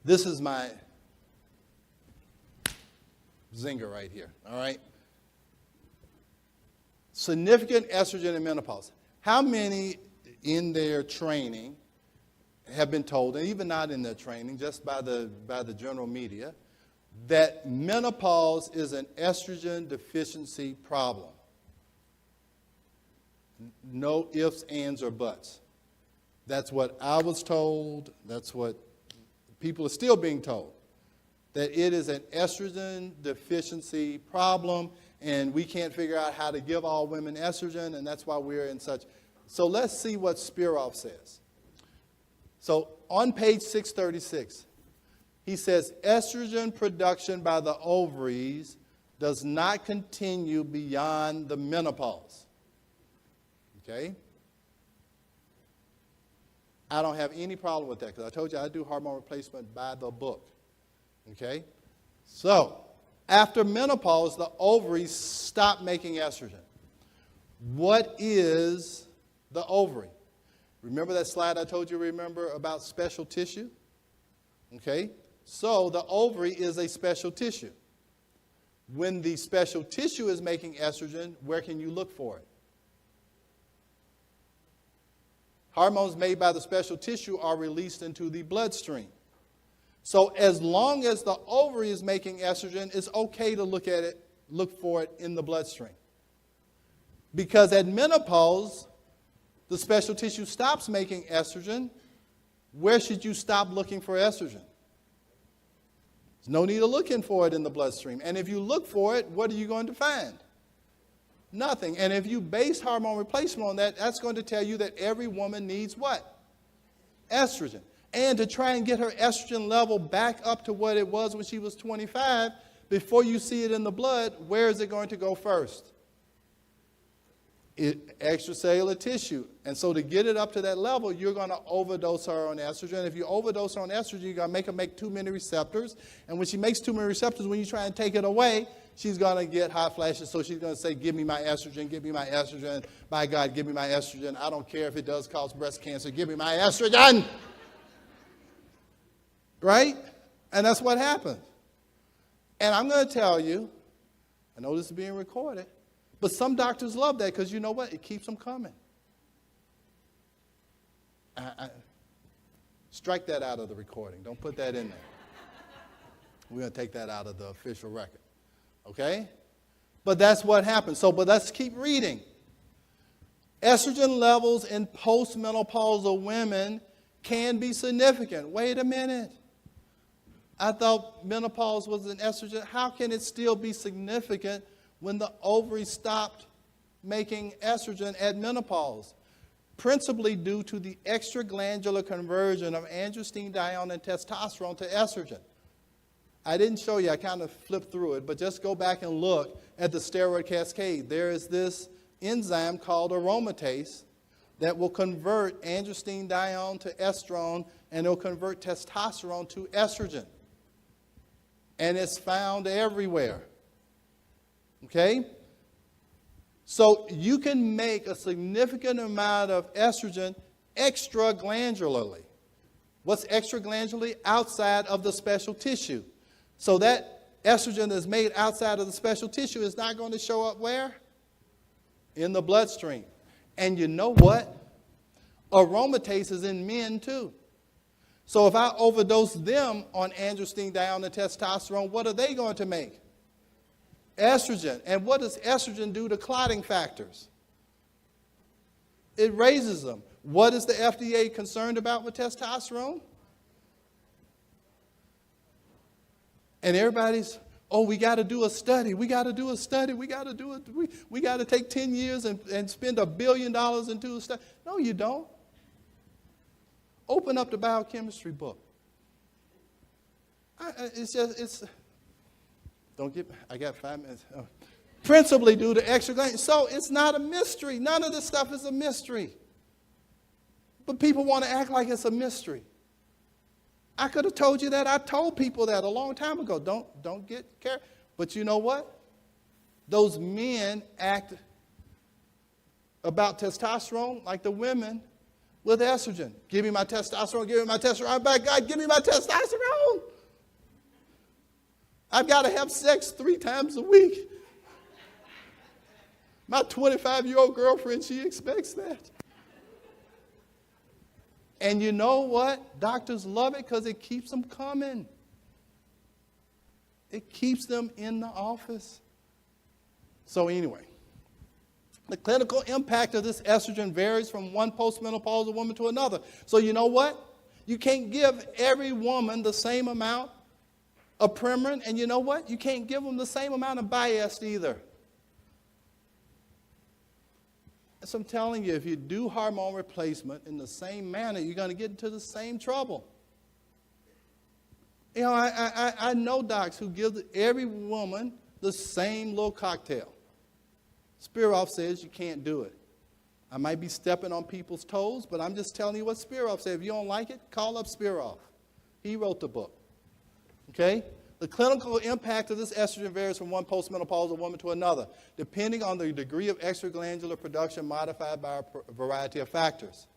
This is my zinger right here, all right? Significant estrogen and menopause. How many in their training have been told, and even not in their training, just by the general media, that menopause is an estrogen deficiency problem? No ifs, ands, or buts. That's what I was told. That's what people are still being told, that it is an estrogen deficiency problem, and we can't figure out how to give all women estrogen, and that's why we're in such. So let's see what Spiroff says. So on page 636, he says, estrogen production by the ovaries does not continue beyond the menopause. Okay? I don't have any problem with that because I told you I do hormone replacement by the book. Okay? So, after menopause, the ovaries stop making estrogen. What is the ovary? Remember that slide I told you, remember, about special tissue? Okay? So, the ovary is a special tissue. When the special tissue is making estrogen, where can you look for it? Hormones made by the special tissue are released into the bloodstream. So as long as the ovary is making estrogen, it's okay to look for it in the bloodstream. Because at menopause, the special tissue stops making estrogen. Where should you stop looking for estrogen? There's no need of looking for it in the bloodstream. And if you look for it, what are you going to find? Nothing. And if you base hormone replacement on that, that's going to tell you that every woman needs what? Estrogen. And to try and get her estrogen level back up to what it was when she was 25, before you see it in the blood, where is it going to go first? Extracellular tissue. And so to get it up to that level, you're going to overdose her on estrogen. If you overdose her on estrogen, you're going to make her make too many receptors. And when she makes too many receptors, when you try and take it away, she's going to get hot flashes. So she's going to say, give me my estrogen, give me my estrogen. By God, give me my estrogen. I don't care if it does cause breast cancer. Give me my estrogen. Right? And that's what happens. And I'm going to tell you, I know this is being recorded, but some doctors love that because you know what? It keeps them coming. Strike that out of the recording. Don't put that in there. We're going to take that out of the official record. Okay? But that's what happens. But let's keep reading. Estrogen levels in postmenopausal women can be significant. Wait a minute. I thought menopause was an estrogen. How can it still be significant when the ovary stopped making estrogen at menopause? Principally due to the extraglandular conversion of androstenedione and testosterone to estrogen. I didn't show you, I kind of flipped through it, but just go back and look at the steroid cascade. There is this enzyme called aromatase that will convert androstenedione to estrone, and it'll convert testosterone to estrogen. And it's found everywhere. Okay? So you can make a significant amount of estrogen extraglandularly. What's extraglandularly? Outside of the special tissue. So that estrogen that's made outside of the special tissue is not going to show up where? In the bloodstream. And you know what? Aromatase is in men too. So if I overdose them on androstenedione and testosterone, what are they going to make? Estrogen. And what does estrogen do to clotting factors? It raises them. What is the FDA concerned about with testosterone? And everybody's, oh, we got to do a study. We got to do a study. We got to do it. We got to take 10 years and spend $1 billion and do a study. No, you don't. Open up the biochemistry book. I got 5 minutes. Oh. Principally due to extraglandular. So it's not a mystery. None of this stuff is a mystery. But people want to act like it's a mystery. I could have told you that. I told people that a long time ago. Don't get careful. But you know what? Those men act about testosterone like the women with estrogen. Give me my testosterone, give me my testosterone. I'm back, God, give me my testosterone. I've got to have sex 3 times a week. My 25-year-old girlfriend, she expects that. And you know what? Doctors love it because it keeps them coming. It keeps them in the office. So anyway, the clinical impact of this estrogen varies from one postmenopausal woman to another. So you know what? You can't give every woman the same amount of Premarin, and you know what? You can't give them the same amount of Biest either. So I'm telling you, if you do hormone replacement in the same manner, you're going to get into the same trouble. You know, I know docs who give every woman the same little cocktail. Spiroff says you can't do it. I might be stepping on people's toes, but I'm just telling you what Spiroff said. If you don't like it, call up Spiroff. He wrote the book. Okay? The clinical impact of this estrogen varies from one postmenopausal woman to another, depending on the degree of extraglandular production modified by a variety of factors.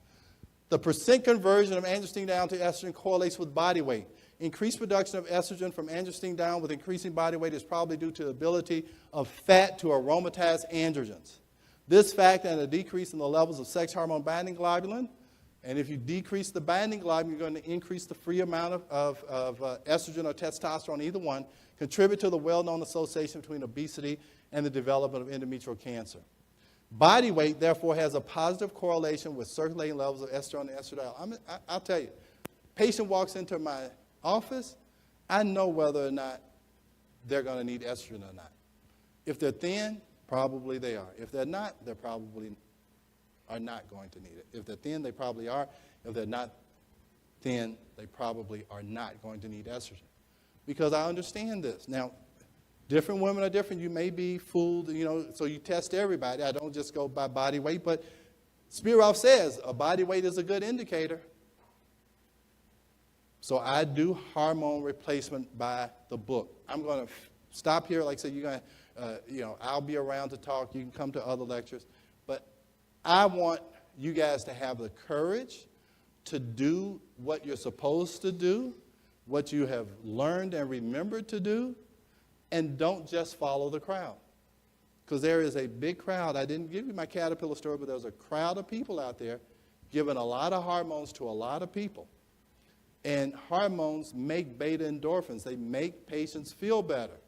The percent conversion of androstenedione to estrogen correlates with body weight. Increased production of estrogen from androstenedione with increasing body weight is probably due to the ability of fat to aromatize androgens. This fact and a decrease in the levels of sex hormone binding globulin, and if you decrease the binding globulin, you're going to increase the free amount of estrogen or testosterone, either one, contribute to the well-known association between obesity and the development of endometrial cancer. Body weight, therefore, has a positive correlation with circulating levels of estrogen and estradiol. I'll tell you, patient walks into my office, I know whether or not they're going to need estrogen or not. If they're thin, probably they are. If they're not, they probably are not going to need it. If they're thin, they probably are. If they're not thin, they probably are not going to need estrogen. Because I understand this. Now, different women are different. You may be fooled, so you test everybody. I don't just go by body weight, but Spiroff says a body weight is a good indicator. So I do hormone replacement by the book. I'm going to stop here. Like I said, you're going to, I'll be around to talk. You can come to other lectures. But I want you guys to have the courage to do what you're supposed to do, what you have learned and remembered to do, and don't just follow the crowd. Because there is a big crowd. I didn't give you my caterpillar story, but there's a crowd of people out there giving a lot of hormones to a lot of people. And hormones make beta endorphins. They make patients feel better.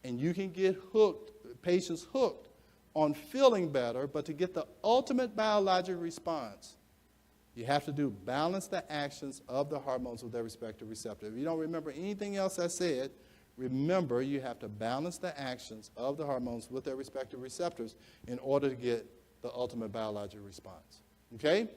And you can get patients hooked on feeling better, but to get the ultimate biologic response, you have to balance the actions of the hormones with their respective receptor. If you don't remember anything else I said, remember you have to balance the actions of the hormones with their respective receptors in order to get the ultimate biologic response. Okay?